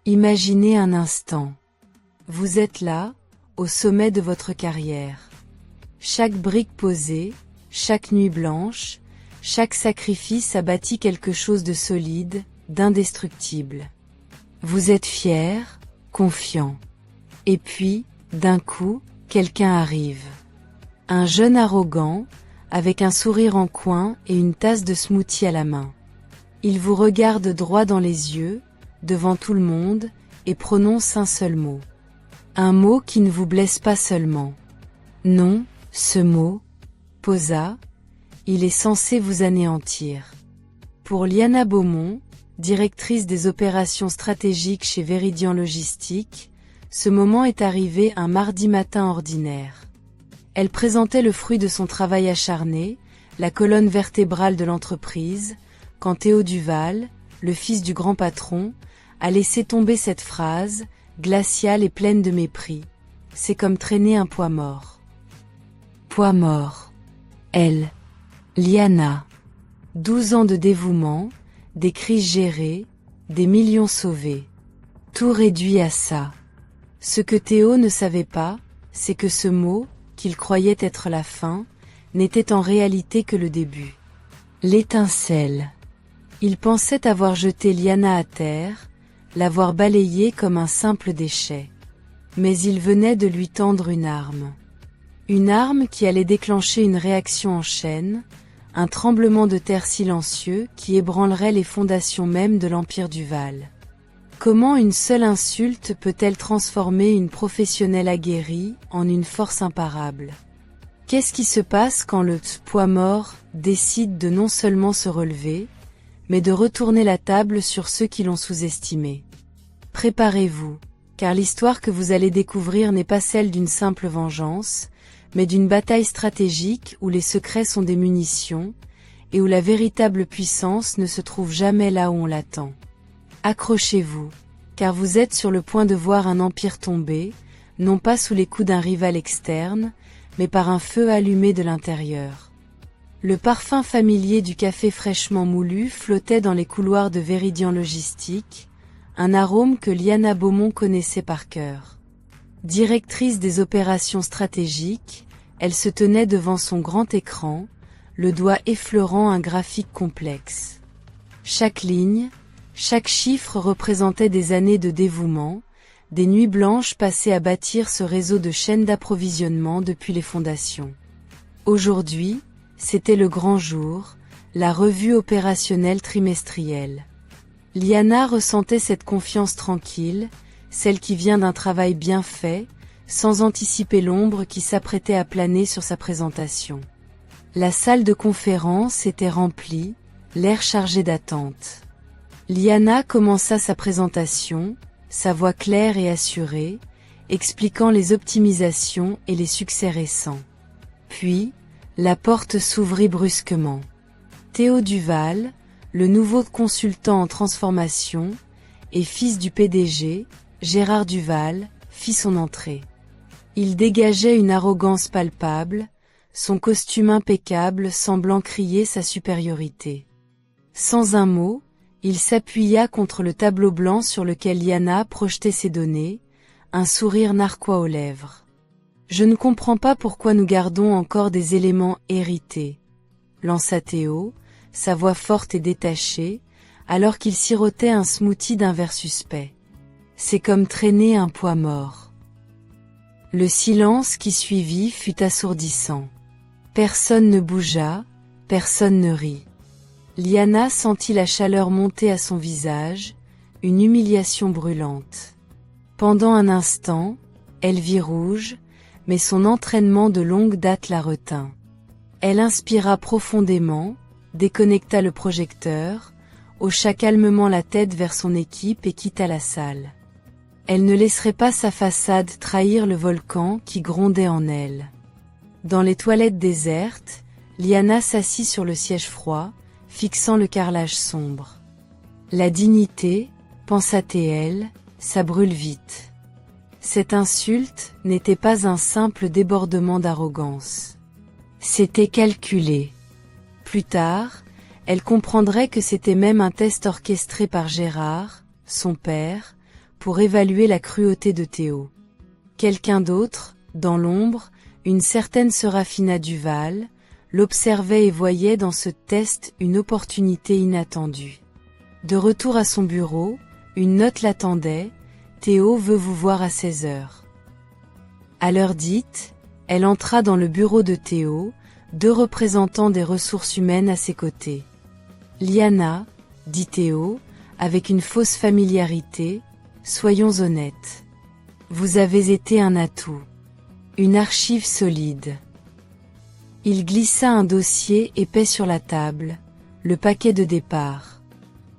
Imaginez un instant. Vous êtes là, au sommet de votre carrière. Chaque brique posée, chaque nuit blanche, chaque sacrifice a bâti quelque chose de solide, d'indestructible. Vous êtes fier, confiant. Et puis, d'un coup, quelqu'un arrive. Un jeune arrogant, avec un sourire en coin et une tasse de smoothie à la main. Il vous regarde droit dans les yeux, devant tout le monde, et prononce un seul mot. Un mot qui ne vous blesse pas seulement. Non, ce mot, Posa, il est censé vous anéantir. Pour Liana Beaumont, directrice des opérations stratégiques chez Veridian Logistique, ce moment est arrivé un mardi matin ordinaire. Elle présentait le fruit de son travail acharné, la colonne vertébrale de l'entreprise, quand Théo Duval, le fils du grand patron, a laissé tomber cette phrase, glaciale et pleine de mépris. C'est comme traîner un poids mort. Poids mort. Elle. Liana. 12 ans de dévouement, des crises gérées, des millions sauvés. Tout réduit à ça. Ce que Théo ne savait pas, c'est que ce mot, qu'il croyait être la fin, n'était en réalité que le début. L'étincelle. Il pensait avoir jeté Liana à terre, l'avoir balayée comme un simple déchet. Mais il venait de lui tendre une arme. Une arme qui allait déclencher une réaction en chaîne, un tremblement de terre silencieux qui ébranlerait les fondations mêmes de l'Empire Duval. Comment une seule insulte peut-elle transformer une professionnelle aguerrie en une force imparable? Qu'est-ce qui se passe quand le poids mort décide de non seulement se relever, mais de retourner la table sur ceux qui l'ont sous-estimé? Préparez-vous, car l'histoire que vous allez découvrir n'est pas celle d'une simple vengeance, mais d'une bataille stratégique où les secrets sont des munitions, et où la véritable puissance ne se trouve jamais là où on l'attend. Accrochez-vous, car vous êtes sur le point de voir un empire tomber, non pas sous les coups d'un rival externe, mais par un feu allumé de l'intérieur. Le parfum familier du café fraîchement moulu flottait dans les couloirs de Veridian Logistique, un arôme que Liana Beaumont connaissait par cœur. Directrice des opérations stratégiques, elle se tenait devant son grand écran, le doigt effleurant un graphique complexe. Chaque ligne, chaque chiffre représentait des années de dévouement, des nuits blanches passées à bâtir ce réseau de chaînes d'approvisionnement depuis les fondations. Aujourd'hui, c'était le grand jour, la revue opérationnelle trimestrielle. Liana ressentait cette confiance tranquille, celle qui vient d'un travail bien fait, sans anticiper l'ombre qui s'apprêtait à planer sur sa présentation. La salle de conférence était remplie, l'air chargé d'attente. Liana commença sa présentation, sa voix claire et assurée, expliquant les optimisations et les succès récents. Puis, la porte s'ouvrit brusquement. Théo Duval, le nouveau consultant en transformation, et fils du PDG, Gérard Duval, fit son entrée. Il dégageait une arrogance palpable, son costume impeccable semblant crier sa supériorité. Sans un mot, il s'appuya contre le tableau blanc sur lequel Liana projetait ses données, un sourire narquois aux lèvres. « Je ne comprends pas pourquoi nous gardons encore des éléments hérités, » lança Théo, sa voix forte et détachée, alors qu'il sirotait un smoothie d'un verre suspect. C'est comme traîner un poids mort. Le silence qui suivit fut assourdissant. Personne ne bougea, personne ne rit. Liana sentit la chaleur monter à son visage, une humiliation brûlante. Pendant un instant, elle vit rouge, mais son entraînement de longue date la retint. Elle inspira profondément, déconnecta le projecteur, hocha calmement la tête vers son équipe et quitta la salle. Elle ne laisserait pas sa façade trahir le volcan qui grondait en elle. Dans les toilettes désertes, Liana s'assit sur le siège froid, fixant le carrelage sombre. La dignité, pensa-t-elle, ça brûle vite. Cette insulte n'était pas un simple débordement d'arrogance. C'était calculé. Plus tard, elle comprendrait que c'était même un test orchestré par Gérard, son père, pour évaluer la cruauté de Théo. Quelqu'un d'autre, dans l'ombre, une certaine Serafina Duval, l'observait et voyait dans ce test une opportunité inattendue. De retour à son bureau, une note l'attendait, « Théo veut vous voir à 16 heures. » À l'heure dite, elle entra dans le bureau de Théo, 2 représentants des ressources humaines à ses côtés. « Liana, » dit Théo, avec une fausse familiarité, « soyons honnêtes. Vous avez été un atout. Une archive solide. » Il glissa un dossier épais sur la table, le paquet de départ.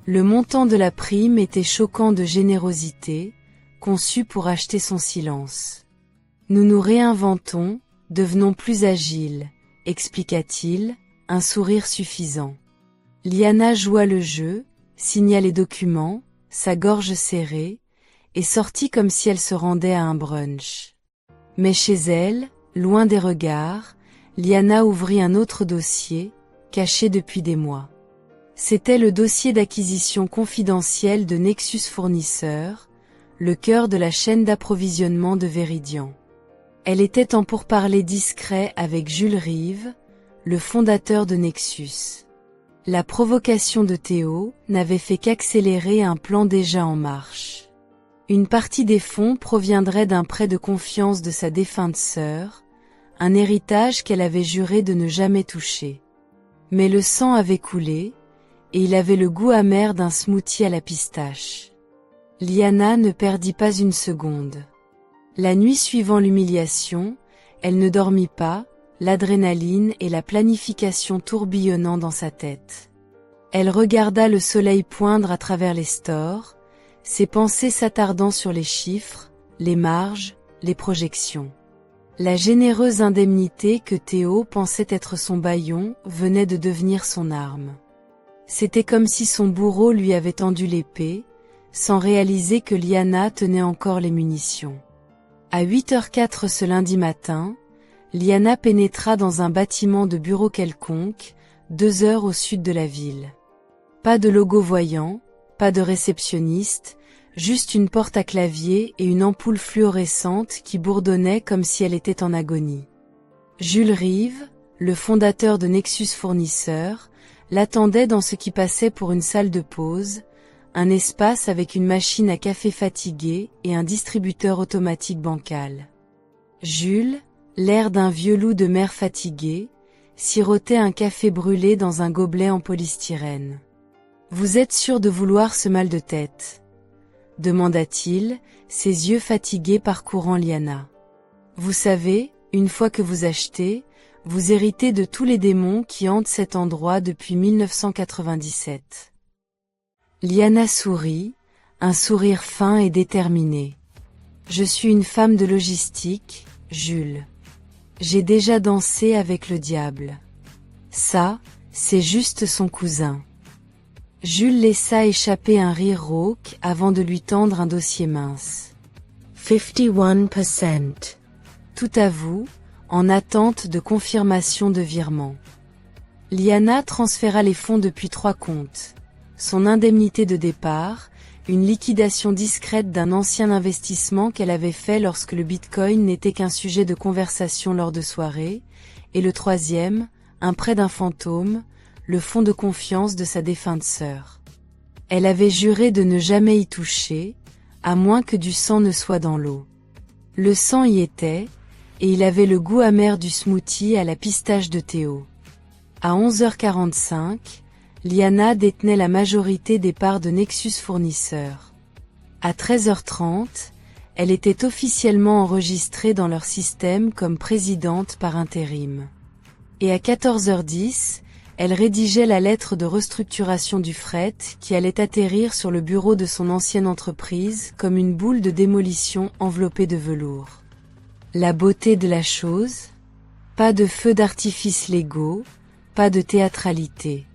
Le montant de la prime était choquant de générosité, conçu pour acheter son silence. « Nous nous réinventons, devenons plus agiles, » expliqua-t-il, un sourire suffisant. Liana joua le jeu, signa les documents, sa gorge serrée, et sortit comme si elle se rendait à un brunch. Mais chez elle, loin des regards, Liana ouvrit un autre dossier, caché depuis des mois. C'était le dossier d'acquisition confidentielle de Nexus Fournisseurs, le cœur de la chaîne d'approvisionnement de Veridian. Elle était en pourparlers discrets avec Jules Rive, le fondateur de Nexus. La provocation de Théo n'avait fait qu'accélérer un plan déjà en marche. Une partie des fonds proviendrait d'un prêt de confiance de sa défunte sœur, un héritage qu'elle avait juré de ne jamais toucher. Mais le sang avait coulé, et il avait le goût amer d'un smoothie à la pistache. Liana ne perdit pas une seconde. La nuit suivant l'humiliation, elle ne dormit pas, l'adrénaline et la planification tourbillonnant dans sa tête. Elle regarda le soleil poindre à travers les stores, ses pensées s'attardant sur les chiffres, les marges, les projections. La généreuse indemnité que Théo pensait être son bâillon venait de devenir son arme. C'était comme si son bourreau lui avait tendu l'épée, sans réaliser que Liana tenait encore les munitions. À 8h04 ce lundi matin, Liana pénétra dans un bâtiment de bureau quelconque, 2 heures au sud de la ville. Pas de logo voyant, pas de réceptionniste, juste une porte à clavier et une ampoule fluorescente qui bourdonnait comme si elle était en agonie. Jules Rive, le fondateur de Nexus Fournisseurs, l'attendait dans ce qui passait pour une salle de pause, un espace avec une machine à café fatiguée et un distributeur automatique bancal. Jules, l'air d'un vieux loup de mer fatigué, sirotait un café brûlé dans un gobelet en polystyrène. « Vous êtes sûr de vouloir ce mal de tête ?» demanda-t-il, ses yeux fatigués parcourant Liana. « Vous savez, une fois que vous achetez, vous héritez de tous les démons qui hantent cet endroit depuis 1997. » Liana sourit, un sourire fin et déterminé. « Je suis une femme de logistique, Jules. J'ai déjà dansé avec le diable. Ça, c'est juste son cousin. » Jules laissa échapper un rire rauque avant de lui tendre un dossier mince. 51%. Tout à vous, en attente de confirmation de virement. Liana transféra les fonds depuis 3 comptes. Son indemnité de départ, une liquidation discrète d'un ancien investissement qu'elle avait fait lorsque le Bitcoin n'était qu'un sujet de conversation lors de soirées, et le 3e, un prêt d'un fantôme, le fonds de confiance de sa défunte sœur. Elle avait juré de ne jamais y toucher, à moins que du sang ne soit dans l'eau. Le sang y était, et il avait le goût amer du smoothie à la pistache de Théo. À 11h45, Liana détenait la majorité des parts de Nexus Fournisseurs. À 13h30, elle était officiellement enregistrée dans leur système comme présidente par intérim. Et à 14h10, elle rédigeait la lettre de restructuration du fret qui allait atterrir sur le bureau de son ancienne entreprise comme une boule de démolition enveloppée de velours. La beauté de la chose? Pas de feux d'artifice légaux, pas de théâtralité.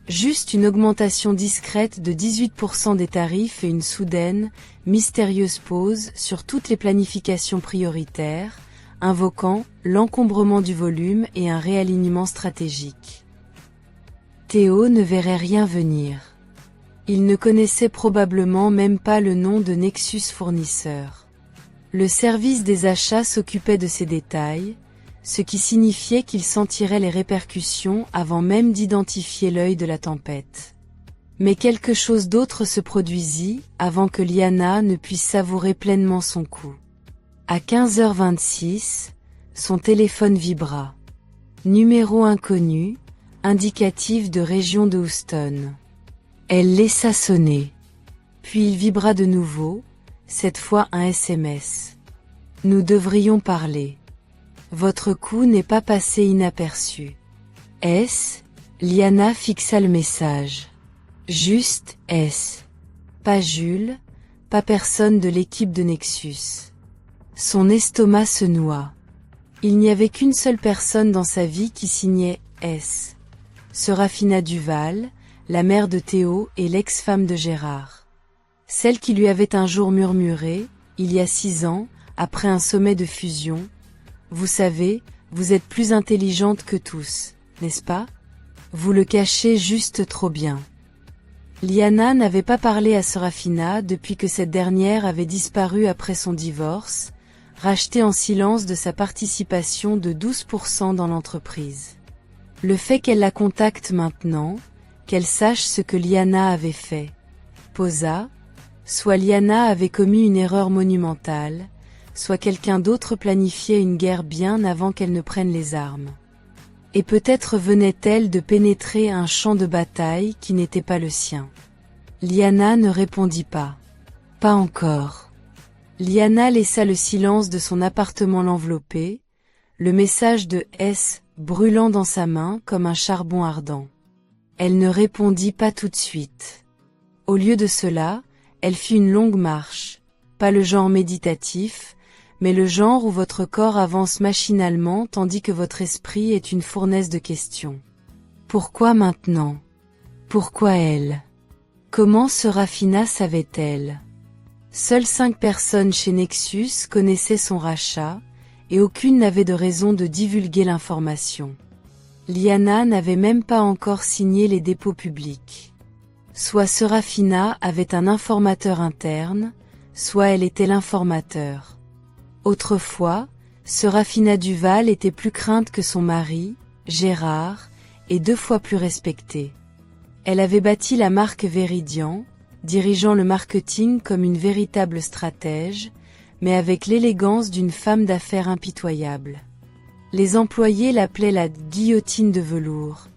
Juste une augmentation discrète de 18% des tarifs et une soudaine, mystérieuse pause sur toutes les planifications prioritaires, invoquant l'encombrement du volume et un réalignement stratégique. Théo ne verrait rien venir. Il ne connaissait probablement même pas le nom de Nexus fournisseur. Le service des achats s'occupait de ces détails, ce qui signifiait qu'il sentirait les répercussions avant même d'identifier l'œil de la tempête. Mais quelque chose d'autre se produisit avant que Liana ne puisse savourer pleinement son coup. À 15h26, son téléphone vibra. Numéro inconnu, indicatif de région de Houston. Elle laissa sonner. Puis il vibra de nouveau, cette fois un SMS. Nous devrions parler. Votre coup n'est pas passé inaperçu. S. Liana fixa le message. Juste S. Pas Jules, pas personne de l'équipe de Nexus. Son estomac se noua. Il n'y avait qu'une seule personne dans sa vie qui signait S. Serafina Duval, la mère de Théo et l'ex-femme de Gérard. Celle qui lui avait un jour murmuré, il y a 6 ans, après un sommet de fusion, « Vous savez, vous êtes plus intelligente que tous, n'est-ce pas? Vous le cachez juste trop bien. » Liana n'avait pas parlé à Serafina depuis que cette dernière avait disparu après son divorce, racheté en silence de sa participation de 12% dans l'entreprise. Le fait qu'elle la contacte maintenant, qu'elle sache ce que Liana avait fait, posa, soit Liana avait commis une erreur monumentale, soit quelqu'un d'autre planifiait une guerre bien avant qu'elle ne prenne les armes. Et peut-être venait-elle de pénétrer un champ de bataille qui n'était pas le sien. Liana ne répondit pas. Pas encore. Liana laissa le silence de son appartement l'envelopper, le message de S brûlant dans sa main comme un charbon ardent. Elle ne répondit pas tout de suite. Au lieu de cela, elle fit une longue marche, pas le genre méditatif, mais le genre où votre corps avance machinalement tandis que votre esprit est une fournaise de questions. Pourquoi maintenant? Pourquoi elle? Comment Serafina savait-elle? Seules 5 personnes chez Nexus connaissaient son rachat, et aucune n'avait de raison de divulguer l'information. Liana n'avait même pas encore signé les dépôts publics. Soit Serafina avait un informateur interne, soit elle était l'informateur. Autrefois, Serafina Duval était plus crainte que son mari, Gérard, et 2 fois plus respectée. Elle avait bâti la marque Veridian, dirigeant le marketing comme une véritable stratège, mais avec l'élégance d'une femme d'affaires impitoyable. Les employés l'appelaient la guillotine de velours,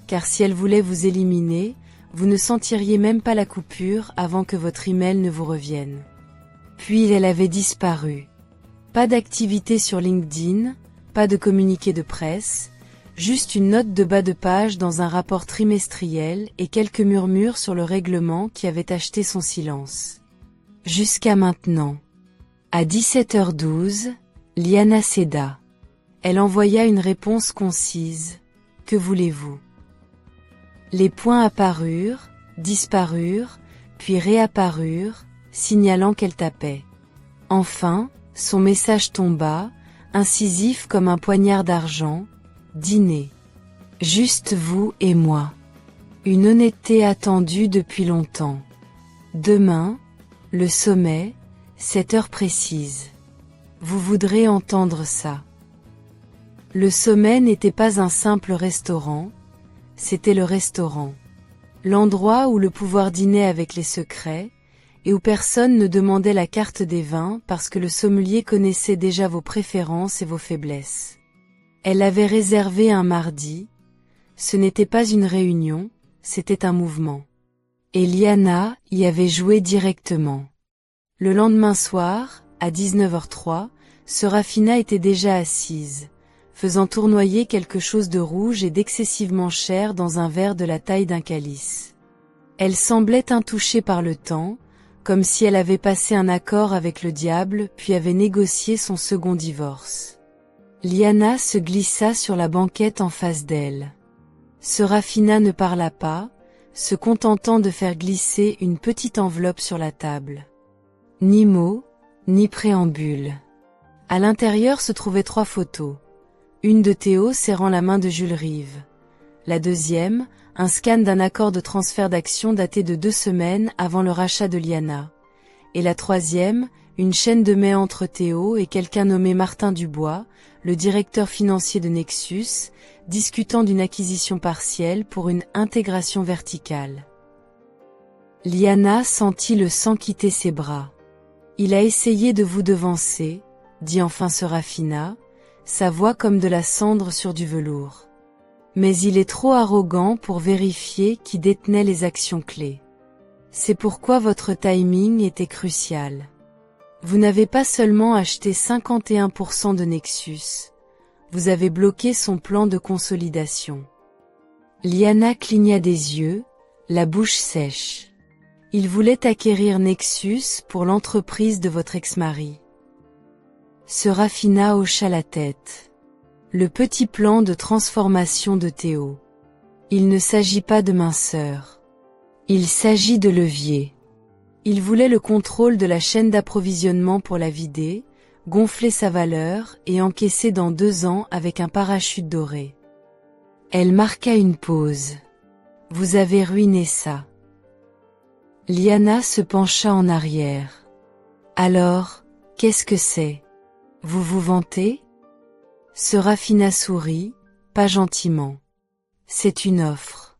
car si elle voulait vous éliminer, vous ne sentiriez même pas la coupure avant que votre email ne vous revienne. Puis elle avait disparu. Pas d'activité sur LinkedIn, pas de communiqué de presse, juste une note de bas de page dans un rapport trimestriel et quelques murmures sur le règlement qui avait acheté son silence. Jusqu'à maintenant. À 17h12, Liana céda. Elle envoya une réponse concise. Que voulez-vous? Les points apparurent, disparurent, puis réapparurent, signalant qu'elle tapait. Enfin, son message tomba, incisif comme un poignard d'argent. Dîner. Juste vous et moi. Une honnêteté attendue depuis longtemps. Demain, le sommet, 7 heures précises. Vous voudrez entendre ça. Le sommet n'était pas un simple restaurant, c'était le restaurant. L'endroit où le pouvoir dînait avec les secrets, et où personne ne demandait la carte des vins parce que le sommelier connaissait déjà vos préférences et vos faiblesses. Elle avait réservé un mardi, ce n'était pas une réunion, c'était un mouvement. Et Liana y avait joué directement. Le lendemain soir, à 19h03, Serafina était déjà assise, faisant tournoyer quelque chose de rouge et d'excessivement cher dans un verre de la taille d'un calice. Elle semblait intouchée par le temps, comme si elle avait passé un accord avec le diable puis avait négocié son second divorce. Liana se glissa sur la banquette en face d'elle. Serafina ne parla pas, se contentant de faire glisser une petite enveloppe sur la table. Ni mots, ni préambule. À l'intérieur se trouvaient 3 photos. Une de Théo serrant la main de Jules Rive. La deuxième, un scan d'un accord de transfert d'actions daté de 2 semaines avant le rachat de Liana. Et la troisième, une chaîne de mails entre Théo et quelqu'un nommé Martin Dubois, le directeur financier de Nexus, discutant d'une acquisition partielle pour une intégration verticale. Liana sentit le sang quitter ses bras. Il a essayé de vous devancer, dit enfin Serafina, sa voix comme de la cendre sur du velours. Mais il est trop arrogant pour vérifier qui détenait les actions clés. C'est pourquoi votre timing était crucial. Vous n'avez pas seulement acheté 51% de Nexus, vous avez bloqué son plan de consolidation. Liana cligna des yeux, la bouche sèche. Il voulait acquérir Nexus pour l'entreprise de votre ex-mari. Serafina hocha la tête. Le petit plan de transformation de Théo. Il ne s'agit pas de minceur. Il s'agit de levier. Il voulait le contrôle de la chaîne d'approvisionnement pour la vider, gonfler sa valeur et encaisser dans 2 ans avec un parachute doré. Elle marqua une pause. Vous avez ruiné ça. Liana se pencha en arrière. Alors, qu'est-ce que c'est? Vous vous vantez? Serafina sourit, pas gentiment. C'est une offre.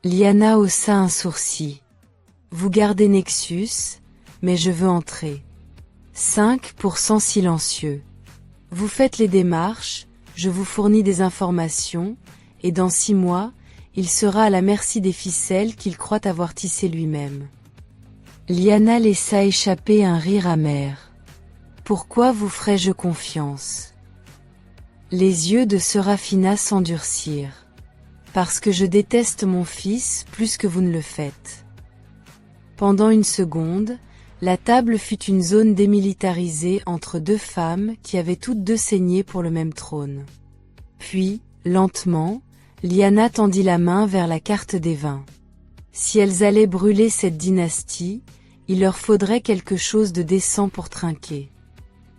Liana haussa un sourcil. Vous gardez Nexus, mais je veux entrer. 5% silencieux. Vous faites les démarches, je vous fournis des informations, et dans 6 mois, il sera à la merci des ficelles qu'il croit avoir tissées lui-même. Liana laissa échapper un rire amer. Pourquoi vous ferais-je confiance? Les yeux de Serafina s'endurcirent. Parce que je déteste mon fils plus que vous ne le faites. Pendant une seconde, la table fut une zone démilitarisée entre 2 femmes qui avaient toutes 2 saigné pour le même trône. Puis, lentement, Liana tendit la main vers la carte des vins. Si elles allaient brûler cette dynastie, il leur faudrait quelque chose de décent pour trinquer.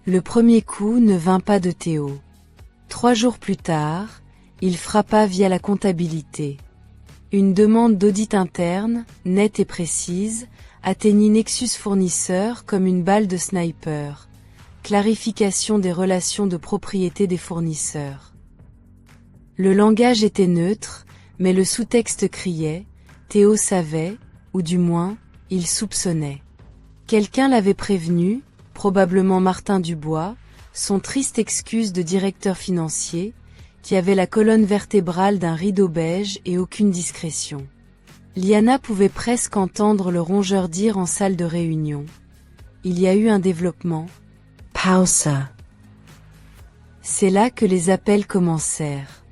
Le premier coup ne vint pas de Théo. 3 jours plus tard, il frappa via la comptabilité. Une demande d'audit interne, nette et précise, atteignit Nexus fournisseur comme une balle de sniper. Clarification des relations de propriété des fournisseurs. Le langage était neutre, mais le sous-texte criait, Théo savait, ou du moins, il soupçonnait. Quelqu'un l'avait prévenu, probablement Martin Dubois, son triste excuse de directeur financier, qui avait la colonne vertébrale d'un rideau beige et aucune discrétion. Liana pouvait presque entendre le rongeur dire en salle de réunion. Il y a eu un développement. Pausa. C'est là que les appels commencèrent.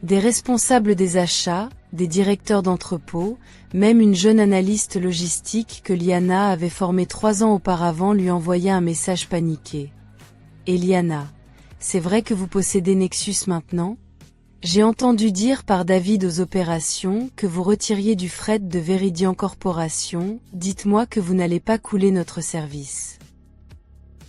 Des responsables des achats, des directeurs d'entrepôt, même une jeune analyste logistique que Liana avait formée 3 ans auparavant lui envoya un message paniqué. Et Liana, c'est vrai que vous possédez Nexus maintenant? J'ai entendu dire par David aux opérations que vous retiriez du fret de Veridian Corporation, dites-moi que vous n'allez pas couler notre service.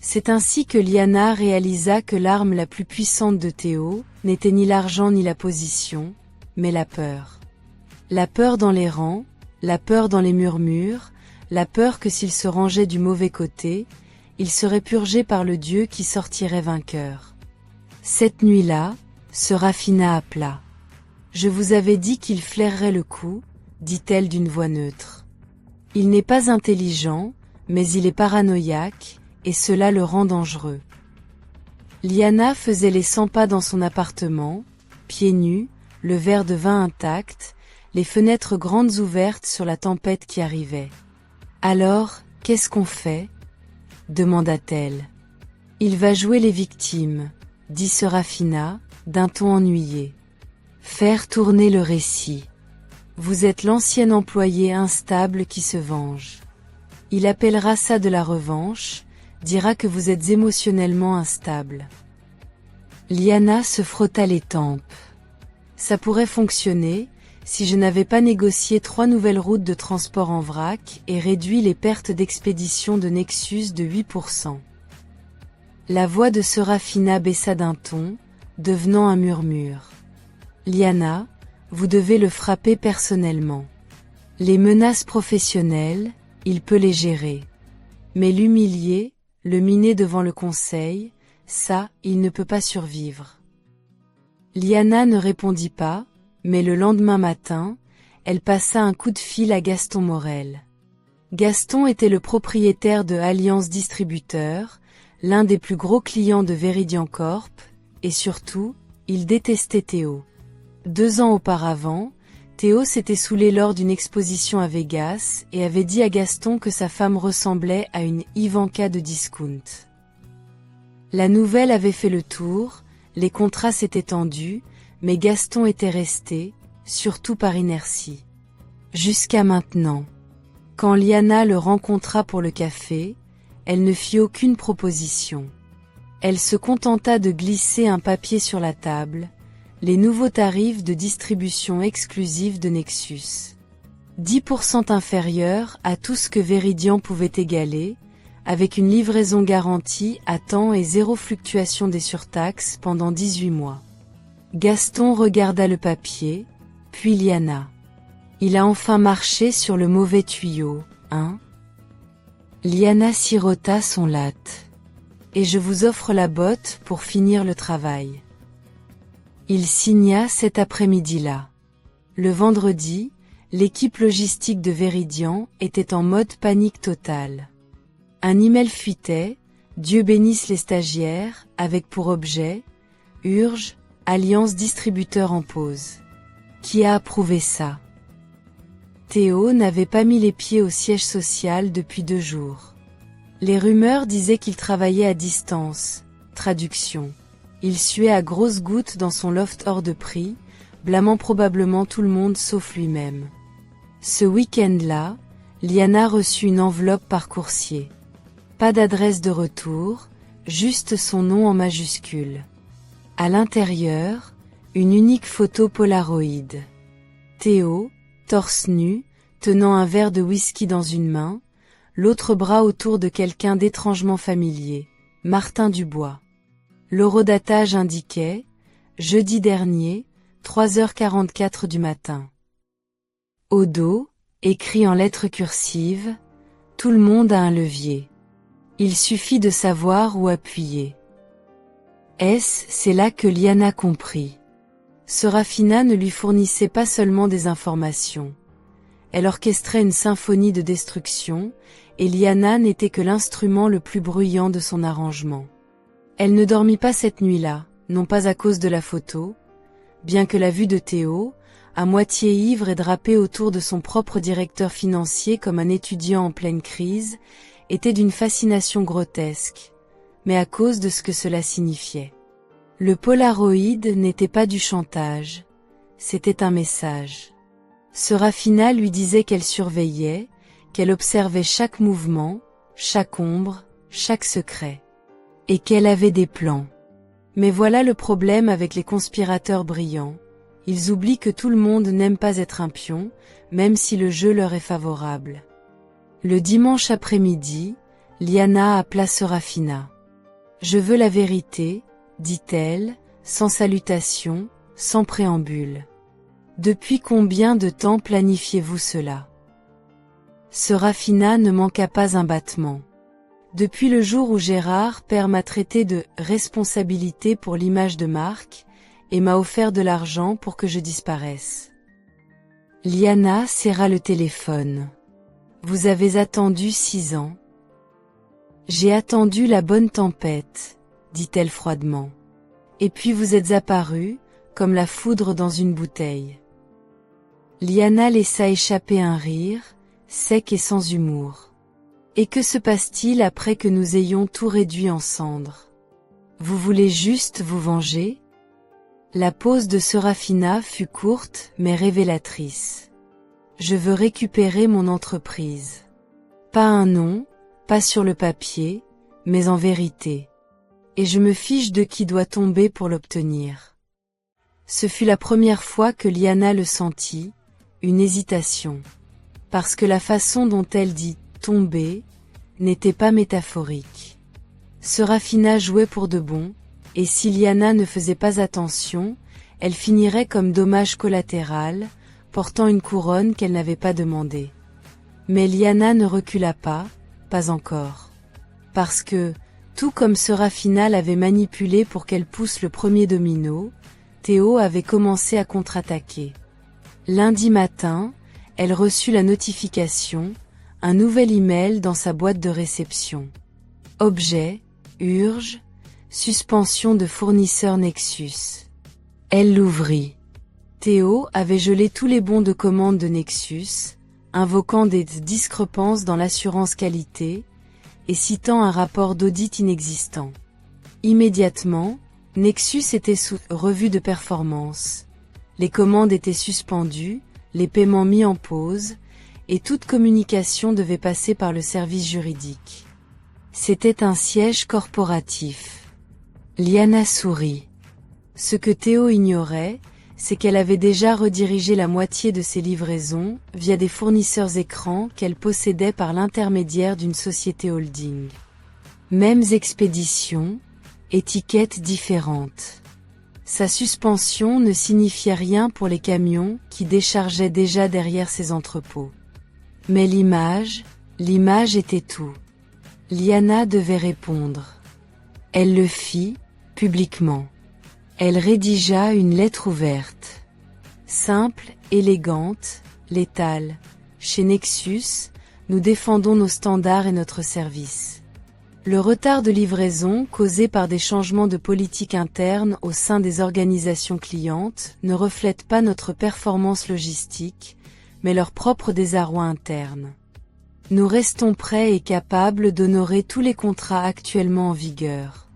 C'est ainsi que Liana réalisa que l'arme la plus puissante de Théo n'était ni l'argent ni la position, mais la peur. La peur dans les rangs, la peur dans les murmures, la peur que s'il se rangeait du mauvais côté, il serait purgé par le Dieu qui sortirait vainqueur. Cette nuit-là, Serafina appela. Je vous avais dit qu'il flairerait le coup, dit-elle d'une voix neutre. Il n'est pas intelligent, mais il est paranoïaque, et cela le rend dangereux. Liana faisait les 100 pas dans son appartement, pieds nus, le verre de vin intact, les fenêtres grandes ouvertes sur la tempête qui arrivait. Alors, qu'est-ce qu'on fait? Demanda-t-elle. Il va jouer les victimes, dit Serafina, d'un ton ennuyé. Faire tourner le récit. Vous êtes l'ancien employé instable qui se venge. Il appellera ça de la revanche, dira que vous êtes émotionnellement instable. Liana se frotta les tempes. Ça pourrait fonctionner, si je n'avais pas négocié 3 nouvelles routes de transport en vrac et réduit les pertes d'expédition de Nexus de 8%. La voix de Serafina baissa d'un ton, devenant un murmure. Liana, vous devez le frapper personnellement. Les menaces professionnelles, il peut les gérer. Mais l'humilier, le miner devant le conseil, ça, il ne peut pas survivre. Liana ne répondit pas, mais le lendemain matin, elle passa un coup de fil à Gaston Morel. Gaston était le propriétaire de Alliance Distributeur, l'un des plus gros clients de Veridian Corp, et surtout, il détestait Théo. 2 ans auparavant, Théo s'était saoulé lors d'une exposition à Vegas et avait dit à Gaston que sa femme ressemblait à une Ivanka de discount. La nouvelle avait fait le tour, les contrats s'étaient tendus, mais Gaston était resté, surtout par inertie. Jusqu'à maintenant. Quand Liana le rencontra pour le café, elle ne fit aucune proposition. Elle se contenta de glisser un papier sur la table, les nouveaux tarifs de distribution exclusive de Nexus. 10% inférieur à tout ce que Veridian pouvait égaler, avec une livraison garantie à temps et 0 fluctuation des surtaxes pendant 18 mois. Gaston regarda le papier, puis Liana. Il a enfin marché sur le mauvais tuyau, hein? Liana sirota son latte. Et je vous offre la botte pour finir le travail. Il signa cet après-midi-là. Le vendredi, l'équipe logistique de Veridian était en mode panique totale. Un email fuitait, Dieu bénisse les stagiaires, avec pour objet, Urge, Alliance Distributeur en pause. Qui a approuvé ça? Théo n'avait pas mis les pieds au siège social depuis 2 jours. Les rumeurs disaient qu'il travaillait à distance, traduction. Il suait à grosses gouttes dans son loft hors de prix, blâmant probablement tout le monde sauf lui-même. Ce week-end-là, Liana reçut une enveloppe par coursier. Pas d'adresse de retour, juste son nom en majuscule. À l'intérieur, une unique photo Polaroid. Théo, torse nu, tenant un verre de whisky dans une main, l'autre bras autour de quelqu'un d'étrangement familier, Martin Dubois. L'horodatage indiquait, jeudi dernier, 3h44 du matin. Au dos, écrit en lettres cursives, tout le monde a un levier. Il suffit de savoir où appuyer. C'est là que Liana comprit. Serafina ne lui fournissait pas seulement des informations. Elle orchestrait une symphonie de destruction, et Liana n'était que l'instrument le plus bruyant de son arrangement. Elle ne dormit pas cette nuit-là, non pas à cause de la photo, bien que la vue de Théo, à moitié ivre et drapé autour de son propre directeur financier comme un étudiant en pleine crise, était d'une fascination grotesque, mais à cause de ce que cela signifiait. Le Polaroid n'était pas du chantage, c'était un message. Serafina lui disait qu'elle surveillait, qu'elle observait chaque mouvement, chaque ombre, chaque secret. Et qu'elle avait des plans. Mais voilà le problème avec les conspirateurs brillants. Ils oublient que tout le monde n'aime pas être un pion, même si le jeu leur est favorable. Le dimanche après-midi, Liana appela Serafina. « Je veux la vérité », dit-elle, sans salutation, sans préambule. « Depuis combien de temps planifiez-vous cela ?» Serafina ne manqua pas un battement. « Depuis le jour où Gérard père m'a traité de « responsabilité pour l'image de marque » et m'a offert de l'argent pour que je disparaisse. » Liana serra le téléphone. « Vous avez attendu 6 ans. »« J'ai attendu la bonne tempête, » dit-elle froidement. « Et puis vous êtes apparu, comme la foudre dans une bouteille. » Liana laissa échapper un rire, sec et sans humour. « Et que se passe-t-il après que nous ayons tout réduit en cendres? Vous voulez juste vous venger ?» La pause de Serafina fut courte mais révélatrice. « Je veux récupérer mon entreprise. Pas un nom, pas sur le papier, mais en vérité. Et je me fiche de qui doit tomber pour l'obtenir. » Ce fut la première fois que Liana le sentit, une hésitation. Parce que la façon dont elle dit « tomber » n'était pas métaphorique. Serafina jouait pour de bon, et si Liana ne faisait pas attention, elle finirait comme dommage collatéral, portant une couronne qu'elle n'avait pas demandée. Mais Lyanna ne recula pas encore. Parce que, tout comme Seraphina l'avait manipulée pour qu'elle pousse le premier domino, Théo avait commencé à contre-attaquer. Lundi matin, elle reçut la notification, un nouvel email dans sa boîte de réception. Objet, urge, suspension de fournisseur Nexus. Elle l'ouvrit. Théo avait gelé tous les bons de commande de Nexus, invoquant des discrepances dans l'assurance qualité, et citant un rapport d'audit inexistant. Immédiatement, Nexus était sous revue de performance. Les commandes étaient suspendues, les paiements mis en pause, et toute communication devait passer par le service juridique. C'était un siège corporatif. Lyanna sourit. Ce que Théo ignorait, c'est qu'elle avait déjà redirigé la moitié de ses livraisons via des fournisseurs écrans qu'elle possédait par l'intermédiaire d'une société holding. Mêmes expéditions, étiquettes différentes. Sa suspension ne signifiait rien pour les camions qui déchargeaient déjà derrière ses entrepôts. Mais l'image était tout. Lyanna devait répondre. Elle le fit, publiquement. Elle rédigea une lettre ouverte. Simple, élégante, létale. Chez Nexus, nous défendons nos standards et notre service. Le retard de livraison causé par des changements de politique interne au sein des organisations clientes ne reflète pas notre performance logistique, mais leur propre désarroi interne. Nous restons prêts et capables d'honorer tous les contrats actuellement en vigueur.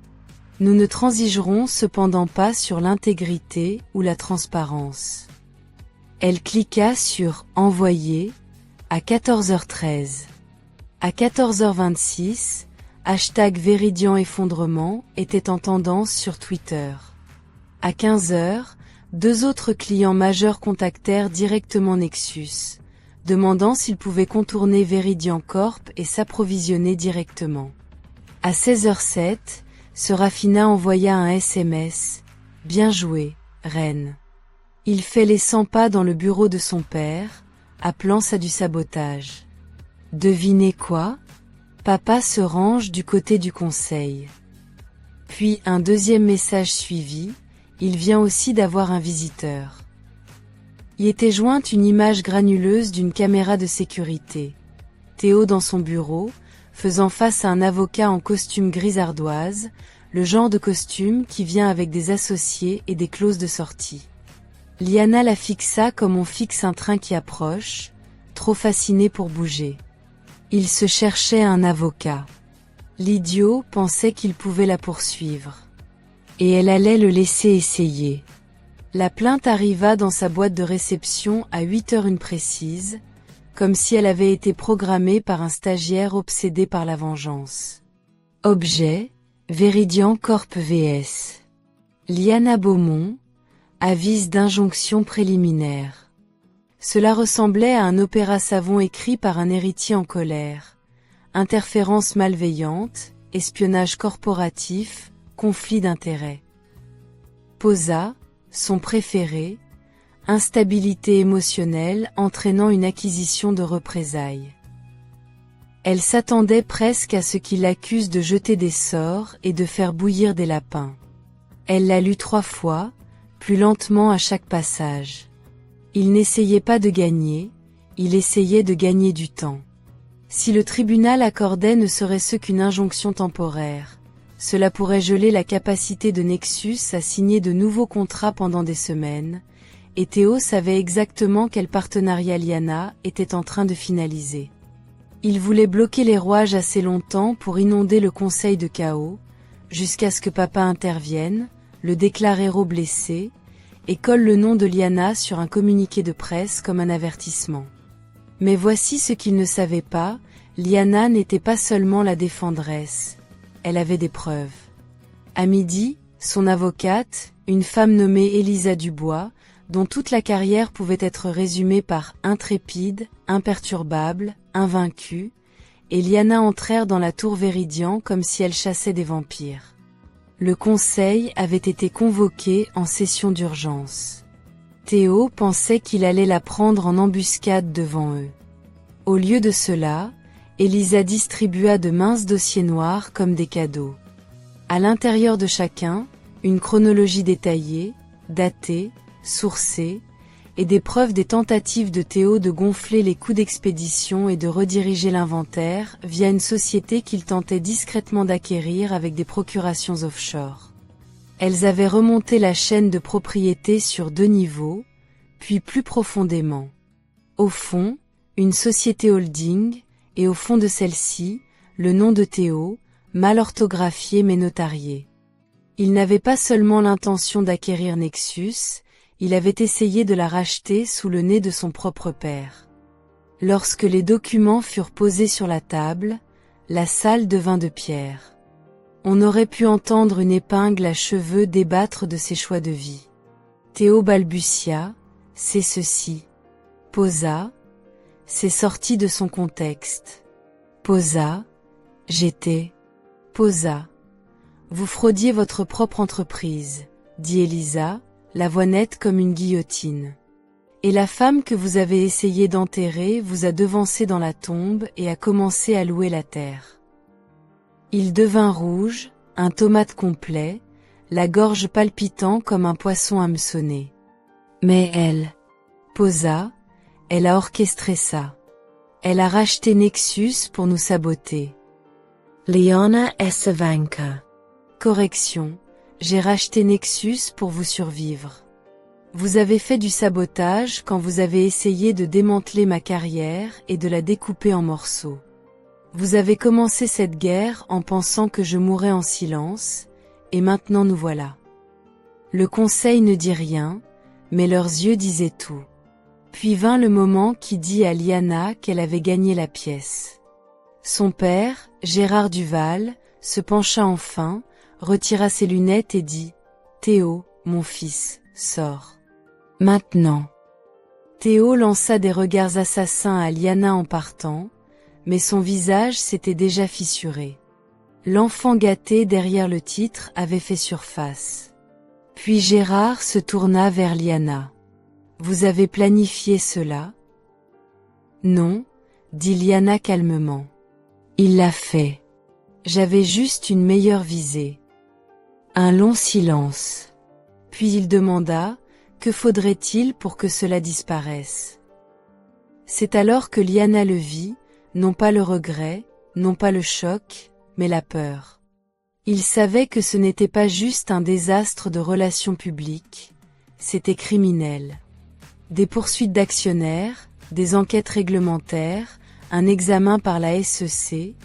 Nous ne transigerons cependant pas sur l'intégrité ou la transparence. Elle cliqua sur « Envoyer » à 14h13. À 14h26, #Veridian effondrement était en tendance sur Twitter. À 15h, 2 autres clients majeurs contactèrent directement Nexus, demandant s'ils pouvaient contourner Veridian Corp et s'approvisionner directement. À 16h07, Seraphina envoya un SMS. « Bien joué, reine. » Il fait les 100 pas dans le bureau de son père, appelant ça du sabotage. Devinez quoi? Papa se range du côté du conseil. Puis un deuxième message suivit, il vient aussi d'avoir un visiteur. Y était jointe une image granuleuse d'une caméra de sécurité. Théo dans son bureau, faisant face à un avocat en costume gris ardoise, le genre de costume qui vient avec des associés et des clauses de sortie. Lyanna la fixa comme on fixe un train qui approche, trop fasciné pour bouger. Il se cherchait un avocat. L'idiot pensait qu'il pouvait la poursuivre. Et elle allait le laisser essayer. La plainte arriva dans sa boîte de réception à 8h01 précise, comme si elle avait été programmée par un stagiaire obsédé par la vengeance. Objet, Veridian Corp vs. Lyanna Beaumont, avis d'injonction préliminaire. Cela ressemblait à un opéra savon écrit par un héritier en colère. Interférence malveillante, espionnage corporatif, conflit d'intérêts. Posa, son préféré, instabilité émotionnelle entraînant une acquisition de représailles. Elle s'attendait presque à ce qu'il l'accuse de jeter des sorts et de faire bouillir des lapins. Elle l'a lu 3 fois, plus lentement à chaque passage. Il n'essayait pas de gagner, il essayait de gagner du temps. Si le tribunal accordait ne serait-ce qu'une injonction temporaire, cela pourrait geler la capacité de Nexus à signer de nouveaux contrats pendant des semaines, et Théo savait exactement quel partenariat Lyanna était en train de finaliser. Il voulait bloquer les rouages assez longtemps pour inonder le conseil de chaos, jusqu'à ce que papa intervienne, le déclare héros blessé, et colle le nom de Lyanna sur un communiqué de presse comme un avertissement. Mais voici ce qu'il ne savait pas, Lyanna n'était pas seulement la défendresse, elle avait des preuves. À midi, son avocate, une femme nommée Elisa Dubois, dont toute la carrière pouvait être résumée par intrépide, imperturbable, invaincue, et Lyanna entrèrent dans la tour Veridian comme si elle chassait des vampires. Le conseil avait été convoqué en session d'urgence. Théo pensait qu'il allait la prendre en embuscade devant eux. Au lieu de cela, Elisa distribua de minces dossiers noirs comme des cadeaux. À l'intérieur de chacun, une chronologie détaillée, datée, sourcée, et des preuves des tentatives de Théo de gonfler les coûts d'expédition et de rediriger l'inventaire via une société qu'il tentait discrètement d'acquérir avec des procurations offshore. Elles avaient remonté la chaîne de propriété sur 2 niveaux, puis plus profondément. Au fond, une société holding, et au fond de celle-ci, le nom de Théo, mal orthographié mais notarié. Il n'avait pas seulement l'intention d'acquérir Nexus, il avait essayé de la racheter sous le nez de son propre père. Lorsque les documents furent posés sur la table, la salle devint de pierre. On aurait pu entendre une épingle à cheveux débattre de ses choix de vie. Théo balbutia, c'est ceci. Posa, c'est sorti de son contexte. Posa, j'étais. Posa. Vous fraudiez votre propre entreprise, dit Elisa, la voix nette comme une guillotine. Et la femme que vous avez essayé d'enterrer vous a devancé dans la tombe et a commencé à louer la terre. Il devint rouge, un tomate complet, la gorge palpitant comme un poisson hameçonné. Mais elle, Posa, elle a orchestré ça. Elle a racheté Nexus pour nous saboter. Liana Savanka. Correction, j'ai racheté Nexus pour vous survivre. Vous avez fait du sabotage quand vous avez essayé de démanteler ma carrière et de la découper en morceaux. Vous avez commencé cette guerre en pensant que je mourrais en silence, et maintenant nous voilà. Le conseil ne dit rien, mais leurs yeux disaient tout. Puis vint le moment qui dit à Liana qu'elle avait gagné la pièce. Son père, Gérard Duval, se pencha enfin, retira ses lunettes et dit « Théo, mon fils, sors. Maintenant. » Théo lança des regards assassins à Liana en partant, mais son visage s'était déjà fissuré. L'enfant gâté derrière le titre avait fait surface. Puis Gérard se tourna vers Liana. « Vous avez planifié cela ?» « Non, » dit Liana calmement. « Il l'a fait. J'avais juste une meilleure visée. » Un long silence. Puis il demanda, que faudrait-il pour que cela disparaisse? C'est alors que Liana le vit, non pas le regret, non pas le choc, mais la peur. Il savait que ce n'était pas juste un désastre de relations publiques, c'était criminel. Des poursuites d'actionnaires, des enquêtes réglementaires, un examen par la SEC,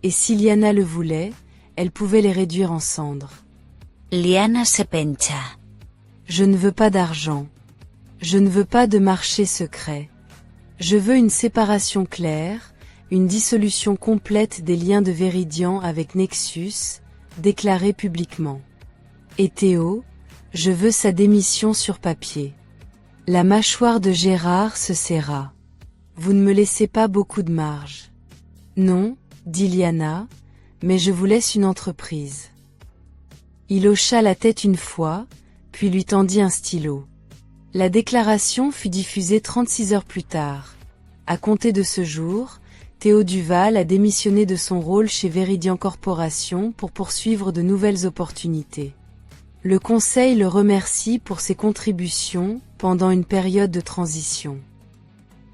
et si Liana le voulait, elle pouvait les réduire en cendres. Liana se pencha. Je ne veux pas d'argent. Je ne veux pas de marché secret. Je veux une séparation claire, une dissolution complète des liens de Véridian avec Nexus, déclarée publiquement. Et Théo, je veux sa démission sur papier. La mâchoire de Gérard se serra. Vous ne me laissez pas beaucoup de marge. Non, dit Liana, mais je vous laisse une entreprise. Il hocha la tête une fois, puis lui tendit un stylo. La déclaration fut diffusée 36 heures plus tard. À compter de ce jour, Théo Duval a démissionné de son rôle chez Véridian Corporation pour poursuivre de nouvelles opportunités. Le conseil le remercie pour ses contributions pendant une période de transition.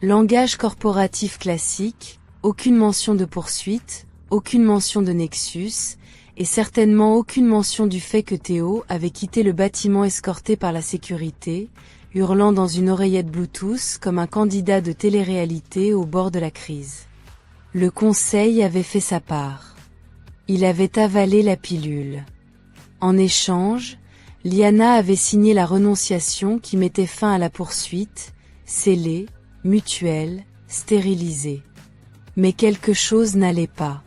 Langage corporatif classique, aucune mention de poursuite, aucune mention de Nexus, et certainement aucune mention du fait que Théo avait quitté le bâtiment escorté par la sécurité, hurlant dans une oreillette Bluetooth comme un candidat de télé-réalité au bord de la crise. Le conseil avait fait sa part. Il avait avalé la pilule. En échange, Liana avait signé la renonciation qui mettait fin à la poursuite, scellée, mutuelle, stérilisée. Mais quelque chose n'allait pas.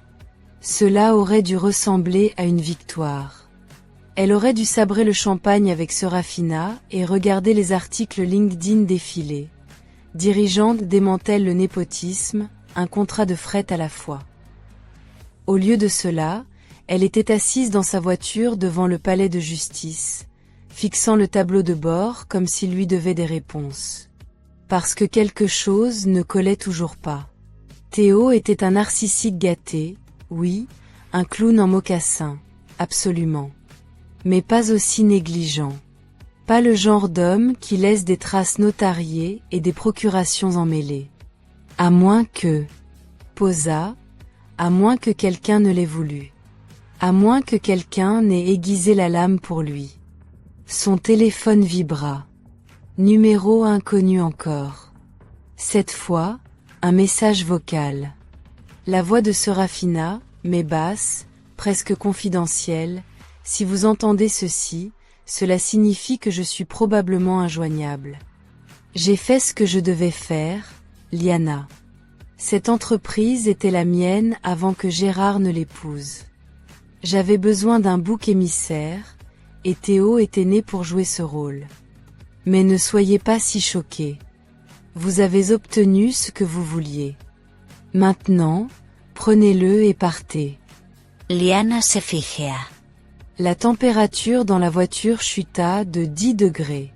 Cela aurait dû ressembler à une victoire. Elle aurait dû sabrer le champagne avec Serafina et regarder les articles LinkedIn défiler. Dirigeante démantèle le népotisme, un contrat de fret à la fois. Au lieu de cela, Elle était assise dans sa voiture devant le palais de justice, fixant le tableau de bord comme s'il lui devait des réponses. Parce que quelque chose ne collait toujours pas. Théo était un narcissique gâté, oui, un clown en mocassin, absolument. Mais pas aussi négligent. Pas le genre d'homme qui laisse des traces notariées et des procurations emmêlées. À moins que... Posa, à moins que quelqu'un ne l'ait voulu. À moins que quelqu'un n'ait aiguisé la lame pour lui. Son téléphone vibra. Numéro inconnu encore. Cette fois, un message vocal. La voix de Serafina, mais basse, presque confidentielle. Si vous entendez ceci, cela signifie que je suis probablement injoignable. J'ai fait ce que je devais faire, Liana. Cette entreprise était la mienne avant que Gérard ne l'épouse. J'avais besoin d'un bouc émissaire, et Théo était né pour jouer ce rôle. Mais ne soyez pas si choqués. Vous avez obtenu ce que vous vouliez. Maintenant, prenez-le et partez. Liana se figea. La température dans la voiture chuta de 10 degrés.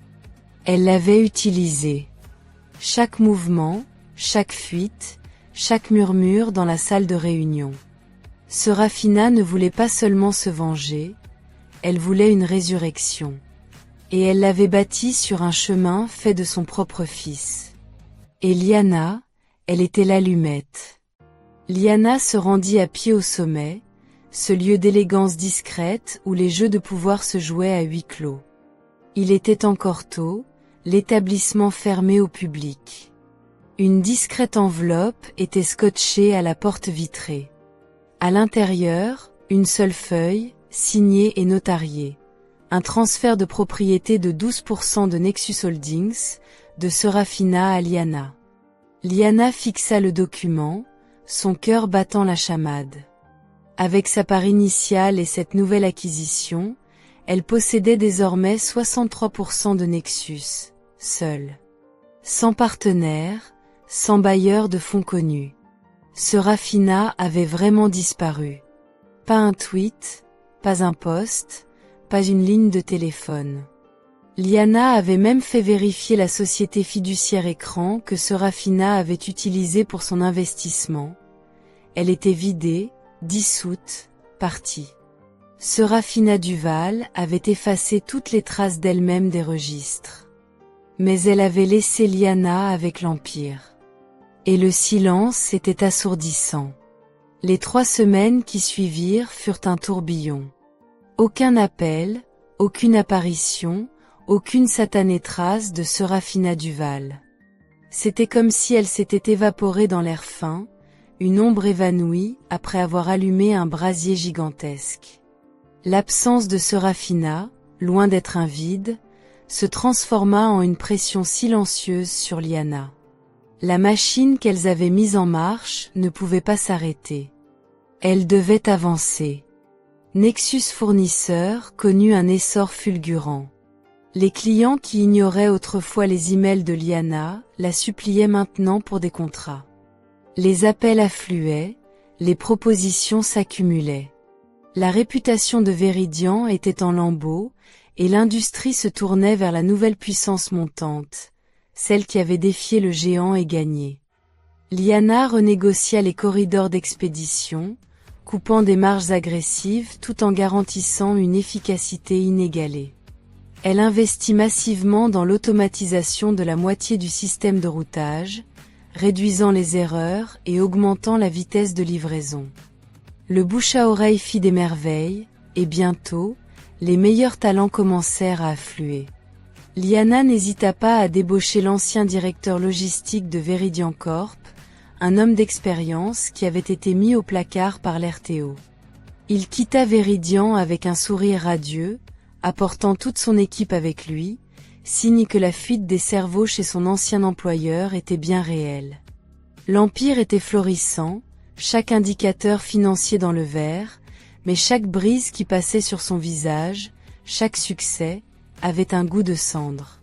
Elle l'avait utilisé. Chaque mouvement, chaque fuite, chaque murmure dans la salle de réunion. Serafina ne voulait pas seulement se venger, elle voulait une résurrection. Et elle l'avait bâtie sur un chemin fait de son propre fils. Et Liana, elle était l'allumette. Liana se rendit à pied au sommet, ce lieu d'élégance discrète où les jeux de pouvoir se jouaient à huis clos. Il était encore tôt, l'établissement fermé au public. Une discrète enveloppe était scotchée à la porte vitrée. À l'intérieur, une seule feuille, signée et notariée. Un transfert de propriété de 12% de Nexus Holdings, de Serafina à Liana. Liana fixa le document, son cœur battant la chamade. Avec sa part initiale et cette nouvelle acquisition, elle possédait désormais 63% de Nexus, seule. Sans partenaire, sans bailleur de fonds connu. Serafina avait vraiment disparu. Pas un tweet, pas un post, pas une ligne de téléphone. Liana avait même fait vérifier la société fiduciaire Écran que Serafina avait utilisée pour son investissement. Elle était vidée, dissoute, partie. Serafina Duval avait effacé toutes les traces d'elle-même des registres. Mais elle avait laissé Liana avec l'Empire. Et le silence était assourdissant. Les 3 semaines qui suivirent furent un tourbillon. Aucun appel, aucune apparition, aucune satanée trace de Serafina Duval. C'était comme si elle s'était évaporée dans l'air fin, une ombre évanouie après avoir allumé un brasier gigantesque. L'absence de Serafina, loin d'être un vide, se transforma en une pression silencieuse sur Liana. La machine qu'elles avaient mise en marche ne pouvait pas s'arrêter. Elle devait avancer. Nexus Fournisseur connut un essor fulgurant. Les clients qui ignoraient autrefois les emails de Liana la suppliaient maintenant pour des contrats. Les appels affluaient, les propositions s'accumulaient. La réputation de Véridian était en lambeaux, et l'industrie se tournait vers la nouvelle puissance montante, celle qui avait défié le géant et gagné. Liana renégocia les corridors d'expédition, coupant des marges agressives tout en garantissant une efficacité inégalée. Elle investit massivement dans l'automatisation de la moitié du système de routage, réduisant les erreurs et augmentant la vitesse de livraison. Le bouche à oreille fit des merveilles, et bientôt, les meilleurs talents commencèrent à affluer. Liana n'hésita pas à débaucher l'ancien directeur logistique de Véridian Corp, un homme d'expérience qui avait été mis au placard par l'RTO. Il quitta Véridian avec un sourire radieux, apportant toute son équipe avec lui, signe que la fuite des cerveaux chez son ancien employeur était bien réelle. L'Empire était florissant, chaque indicateur financier dans le vert, mais chaque brise qui passait sur son visage, chaque succès, avait un goût de cendre.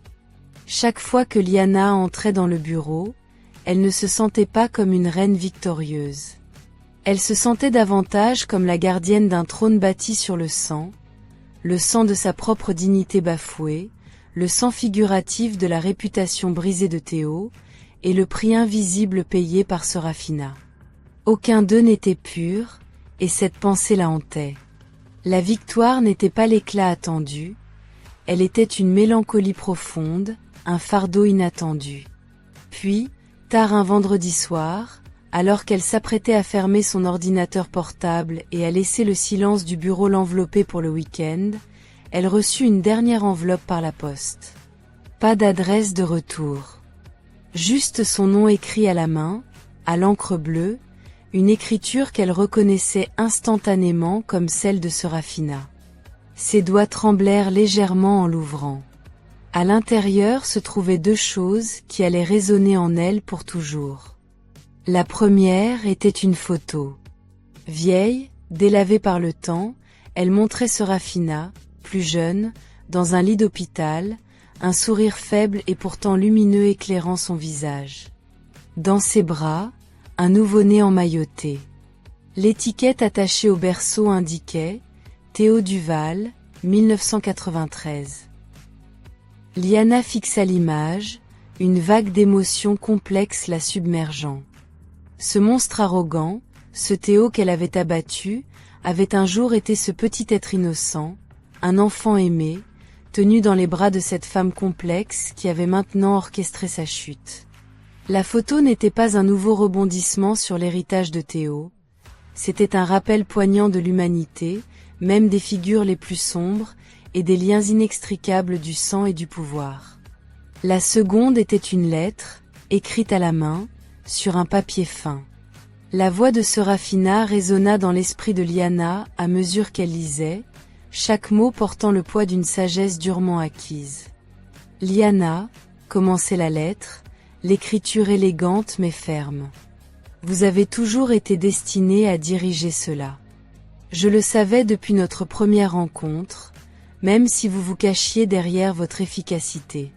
Chaque fois que Liana entrait dans le bureau, elle ne se sentait pas comme une reine victorieuse. Elle se sentait davantage comme la gardienne d'un trône bâti sur le sang de sa propre dignité bafouée, le sang figuratif de la réputation brisée de Théo, et le prix invisible payé par Serafina. Aucun d'eux n'était pur, et cette pensée la hantait. La victoire n'était pas l'éclat attendu, elle était une mélancolie profonde, un fardeau inattendu. Puis, tard un vendredi soir, alors qu'elle s'apprêtait à fermer son ordinateur portable et à laisser le silence du bureau l'envelopper pour le week-end, elle reçut une dernière enveloppe par la poste. Pas d'adresse de retour. Juste son nom écrit à la main, à l'encre bleue, une écriture qu'elle reconnaissait instantanément comme celle de Serafina. Ses doigts tremblèrent légèrement en l'ouvrant. À l'intérieur se trouvaient deux choses qui allaient résonner en elle pour toujours. La première était une photo. Vieille, délavée par le temps, elle montrait Serafina, plus jeune, dans un lit d'hôpital, un sourire faible et pourtant lumineux éclairant son visage. Dans ses bras, un nouveau-né emmailloté. L'étiquette attachée au berceau indiquait « Théo Duval, 1993 ». Liana fixa l'image, une vague d'émotions complexes la submergeant. Ce monstre arrogant, ce Théo qu'elle avait abattu, avait un jour été ce petit être innocent, un enfant aimé, tenu dans les bras de cette femme complexe qui avait maintenant orchestré sa chute. La photo n'était pas un nouveau rebondissement sur l'héritage de Théo, c'était un rappel poignant de l'humanité, même des figures les plus sombres, et des liens inextricables du sang et du pouvoir. La seconde était une lettre, écrite à la main, sur un papier fin. La voix de Serafina résonna dans l'esprit de Liana à mesure qu'elle lisait, chaque mot portant le poids d'une sagesse durement acquise. Liana, commençait la lettre, l'écriture élégante mais ferme. Vous avez toujours été destinée à diriger cela. Je le savais depuis notre première rencontre, même si vous vous cachiez derrière votre efficacité.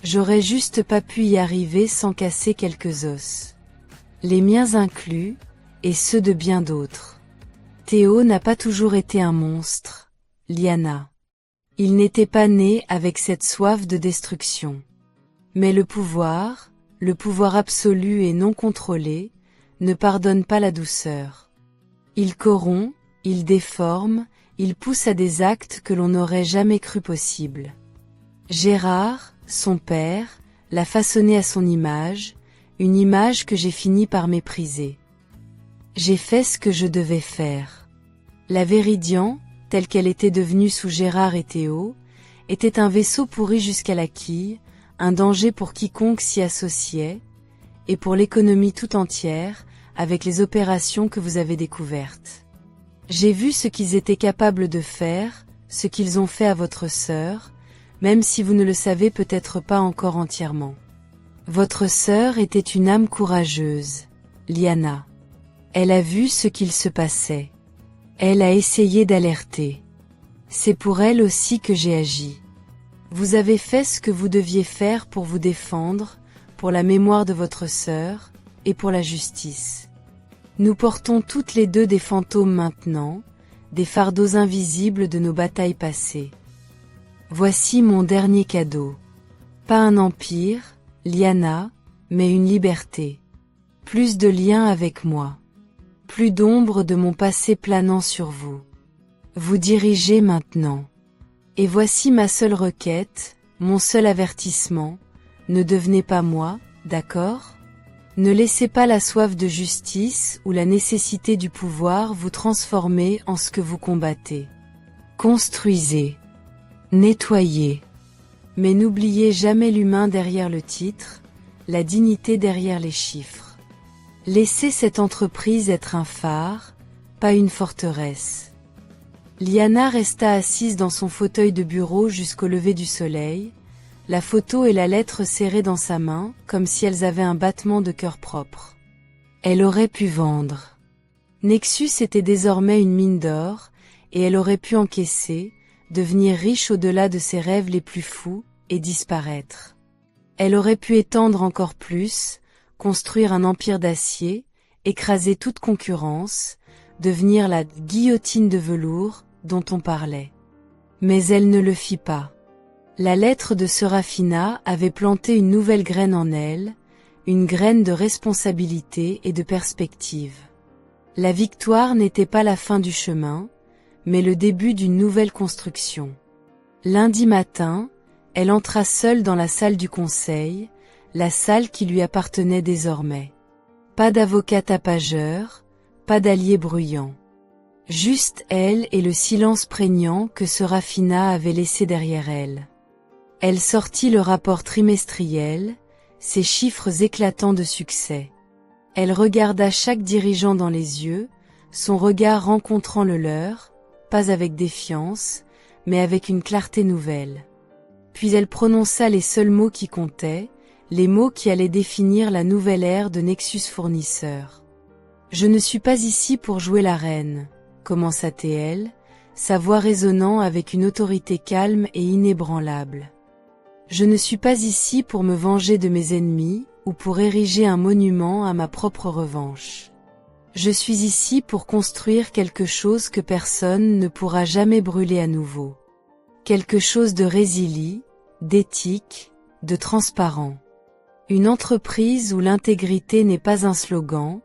J'aurais juste pas pu y arriver sans casser quelques os. Les miens inclus, et ceux de bien d'autres. Théo n'a pas toujours été un monstre, Liana. Il n'était pas né avec cette soif de destruction. Mais le pouvoir absolu et non contrôlé, ne pardonne pas la douceur. Il corrompt, il déforme, il pousse à des actes que l'on n'aurait jamais cru possibles. Gérard, son père, l'a façonné à son image, une image que j'ai fini par mépriser. J'ai fait ce que je devais faire. La Véridian, telle qu'elle était devenue sous Gérard et Théo, était un vaisseau pourri jusqu'à la quille, un danger pour quiconque s'y associait, et pour l'économie tout entière, avec les opérations que vous avez découvertes. J'ai vu ce qu'ils étaient capables de faire, ce qu'ils ont fait à votre sœur, même si vous ne le savez peut-être pas encore entièrement. Votre sœur était une âme courageuse, Liana. Elle a vu ce qu'il se passait. Elle a essayé d'alerter. C'est pour elle aussi que j'ai agi. Vous avez fait ce que vous deviez faire pour vous défendre, pour la mémoire de votre sœur, et pour la justice. Nous portons toutes les deux des fantômes maintenant, des fardeaux invisibles de nos batailles passées. Voici mon dernier cadeau. Pas un empire, Liana, mais une liberté. Plus de liens avec moi. Plus d'ombre de mon passé planant sur vous. Vous dirigez maintenant. Et voici ma seule requête, mon seul avertissement, ne devenez pas moi, d'accord ? Ne laissez pas la soif de justice ou la nécessité du pouvoir vous transformer en ce que vous combattez. Construisez. Nettoyez. Mais n'oubliez jamais l'humain derrière le titre, la dignité derrière les chiffres. Laissez cette entreprise être un phare, pas une forteresse. Liana resta assise dans son fauteuil de bureau jusqu'au lever du soleil, la photo et la lettre serrées dans sa main, comme si elles avaient un battement de cœur propre. Elle aurait pu vendre. Nexus était désormais une mine d'or, et elle aurait pu encaisser, devenir riche au-delà de ses rêves les plus fous, et disparaître. Elle aurait pu étendre encore plus, construire un empire d'acier, écraser toute concurrence, devenir la guillotine de velours dont on parlait. Mais elle ne le fit pas. La lettre de Sérafina avait planté une nouvelle graine en elle, une graine de responsabilité et de perspective. La victoire n'était pas la fin du chemin, mais le début d'une nouvelle construction. Lundi matin, elle entra seule dans la salle du conseil, la salle qui lui appartenait désormais. Pas d'avocat tapageur, pas d'allié bruyant. Juste elle et le silence prégnant que Sérafina avait laissé derrière elle. Elle sortit le rapport trimestriel, ses chiffres éclatants de succès. Elle regarda chaque dirigeant dans les yeux, son regard rencontrant le leur, pas avec défiance, mais avec une clarté nouvelle. Puis elle prononça les seuls mots qui comptaient, les mots qui allaient définir la nouvelle ère de Nexus Fournisseur. « Je ne suis pas ici pour jouer la reine », commença-t-elle, sa voix résonnant avec une autorité calme et inébranlable. « Je ne suis pas ici pour me venger de mes ennemis ou pour ériger un monument à ma propre revanche. Je suis ici pour construire quelque chose que personne ne pourra jamais brûler à nouveau. Quelque chose de résilient, d'éthique, de transparent. Une entreprise où l'intégrité n'est pas un slogan,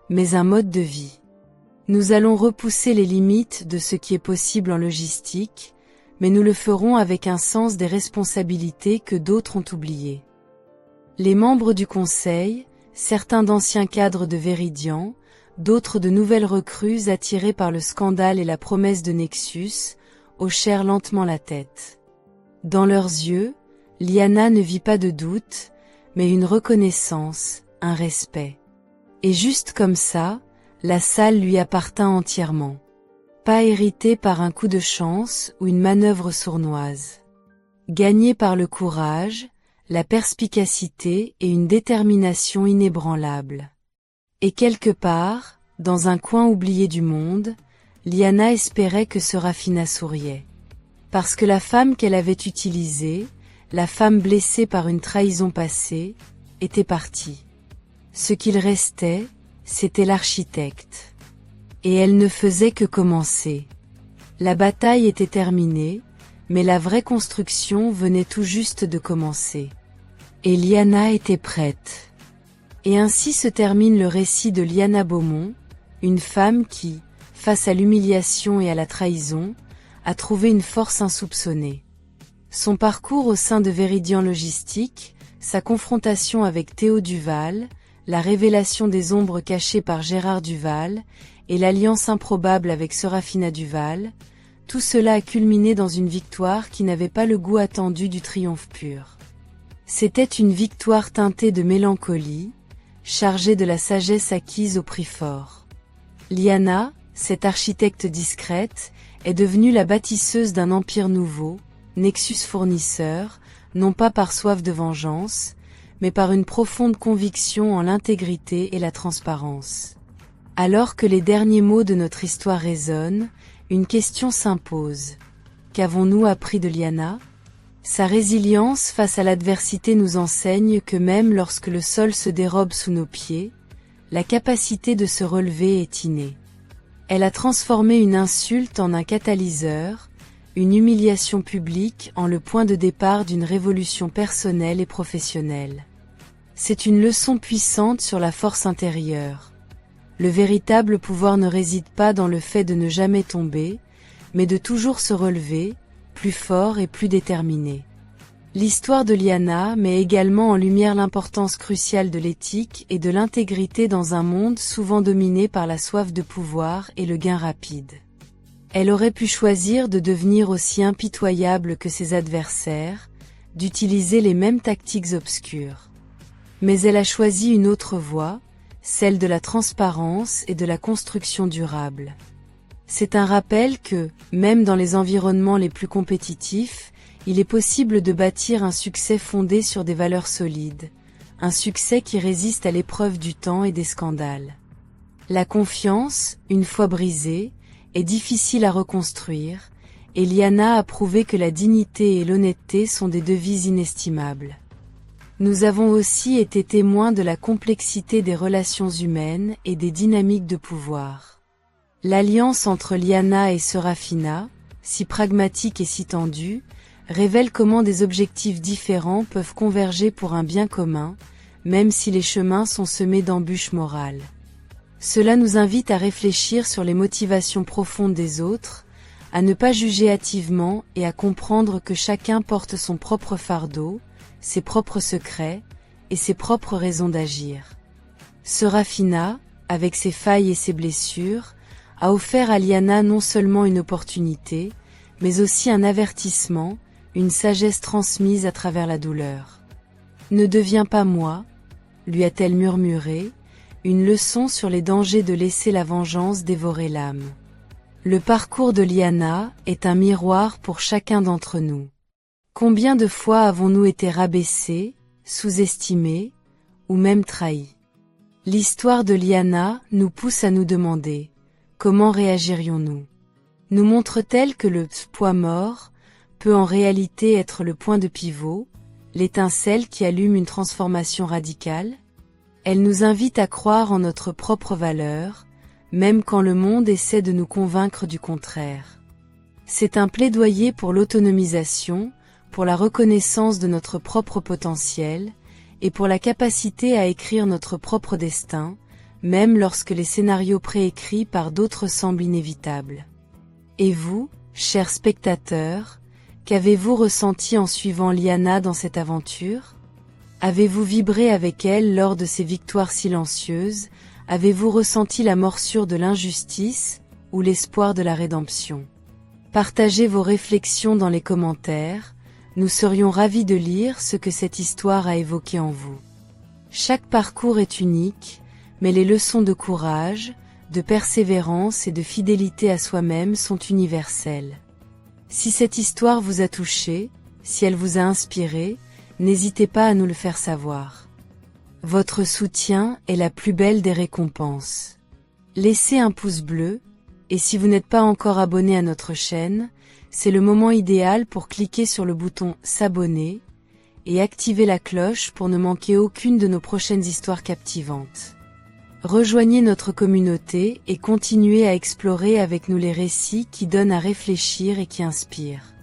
mais un mode de vie. Nous allons repousser les limites de ce qui est possible en logistique, mais nous le ferons avec un sens des responsabilités que d'autres ont oubliées. » Les membres du conseil, certains d'anciens cadres de Veridian, d'autres de nouvelles recrues attirées par le scandale et la promesse de Nexus, hochèrent lentement la tête. Dans leurs yeux, Liana ne vit pas de doute, mais une reconnaissance, un respect. Et juste comme ça, la salle lui appartint entièrement. Pas héritée par un coup de chance ou une manœuvre sournoise. Gagnée par le courage, la perspicacité et une détermination inébranlable. Et quelque part, dans un coin oublié du monde, Liana espérait que Sérafina souriait. Parce que la femme qu'elle avait utilisée, la femme blessée par une trahison passée, était partie. Ce qu'il restait, c'était l'architecte. Et elle ne faisait que commencer. La bataille était terminée, mais la vraie construction venait tout juste de commencer. Et Liana était prête. Et ainsi se termine le récit de Liana Beaumont, une femme qui, face à l'humiliation et à la trahison, a trouvé une force insoupçonnée. Son parcours au sein de Veridian Logistique, sa confrontation avec Théo Duval, la révélation des ombres cachées par Gérard Duval, et l'alliance improbable avec Sérafina Duval, tout cela a culminé dans une victoire qui n'avait pas le goût attendu du triomphe pur. C'était une victoire teintée de mélancolie, chargée de la sagesse acquise au prix fort. Liana, cette architecte discrète, est devenue la bâtisseuse d'un empire nouveau, Nexus Fournisseur, non pas par soif de vengeance, mais par une profonde conviction en l'intégrité et la transparence. Alors que les derniers mots de notre histoire résonnent, une question s'impose. Qu'avons-nous appris de Liana ? Sa résilience face à l'adversité nous enseigne que même lorsque le sol se dérobe sous nos pieds, la capacité de se relever est innée. Elle a transformé une insulte en un catalyseur, une humiliation publique en le point de départ d'une révolution personnelle et professionnelle. C'est une leçon puissante sur la force intérieure. Le véritable pouvoir ne réside pas dans le fait de ne jamais tomber, mais de toujours se relever, plus fort et plus déterminé. L'histoire de Liana met également en lumière l'importance cruciale de l'éthique et de l'intégrité dans un monde souvent dominé par la soif de pouvoir et le gain rapide. Elle aurait pu choisir de devenir aussi impitoyable que ses adversaires, d'utiliser les mêmes tactiques obscures. Mais elle a choisi une autre voie, celle de la transparence et de la construction durable. C'est un rappel que, même dans les environnements les plus compétitifs, il est possible de bâtir un succès fondé sur des valeurs solides, un succès qui résiste à l'épreuve du temps et des scandales. La confiance, une fois brisée, est difficile à reconstruire, et Liana a prouvé que la dignité et l'honnêteté sont des devises inestimables. Nous avons aussi été témoins de la complexité des relations humaines et des dynamiques de pouvoir. L'alliance entre Lyanna et Seraphina, si pragmatique et si tendue, révèle comment des objectifs différents peuvent converger pour un bien commun, même si les chemins sont semés d'embûches morales. Cela nous invite à réfléchir sur les motivations profondes des autres, à ne pas juger hâtivement et à comprendre que chacun porte son propre fardeau, ses propres secrets et ses propres raisons d'agir. Seraphina, avec ses failles et ses blessures, a offert à Lyanna non seulement une opportunité, mais aussi un avertissement, une sagesse transmise à travers la douleur. « Ne deviens pas moi », lui a-t-elle murmuré, une leçon sur les dangers de laisser la vengeance dévorer l'âme. Le parcours de Lyanna est un miroir pour chacun d'entre nous. Combien de fois avons-nous été rabaissés, sous-estimés, ou même trahis? L'histoire de Lyanna nous pousse à nous demander, comment réagirions-nous? Nous montre-t-elle que le poids mort peut en réalité être le point de pivot, l'étincelle qui allume une transformation radicale? Elle nous invite à croire en notre propre valeur, même quand le monde essaie de nous convaincre du contraire. C'est un plaidoyer pour l'autonomisation, pour la reconnaissance de notre propre potentiel, et pour la capacité à écrire notre propre destin, même lorsque les scénarios préécrits par d'autres semblent inévitables. Et vous, chers spectateurs, qu'avez-vous ressenti en suivant Lyanna dans cette aventure? Avez-vous vibré avec elle lors de ses victoires silencieuses? Avez-vous ressenti la morsure de l'injustice, ou l'espoir de la rédemption? Partagez vos réflexions dans les commentaires, nous serions ravis de lire ce que cette histoire a évoqué en vous. Chaque parcours est unique, mais les leçons de courage, de persévérance et de fidélité à soi-même sont universelles. Si cette histoire vous a touché, si elle vous a inspiré, n'hésitez pas à nous le faire savoir. Votre soutien est la plus belle des récompenses. Laissez un pouce bleu, et si vous n'êtes pas encore abonné à notre chaîne, c'est le moment idéal pour cliquer sur le bouton « S'abonner » et activer la cloche pour ne manquer aucune de nos prochaines histoires captivantes. Rejoignez notre communauté et continuez à explorer avec nous les récits qui donnent à réfléchir et qui inspirent.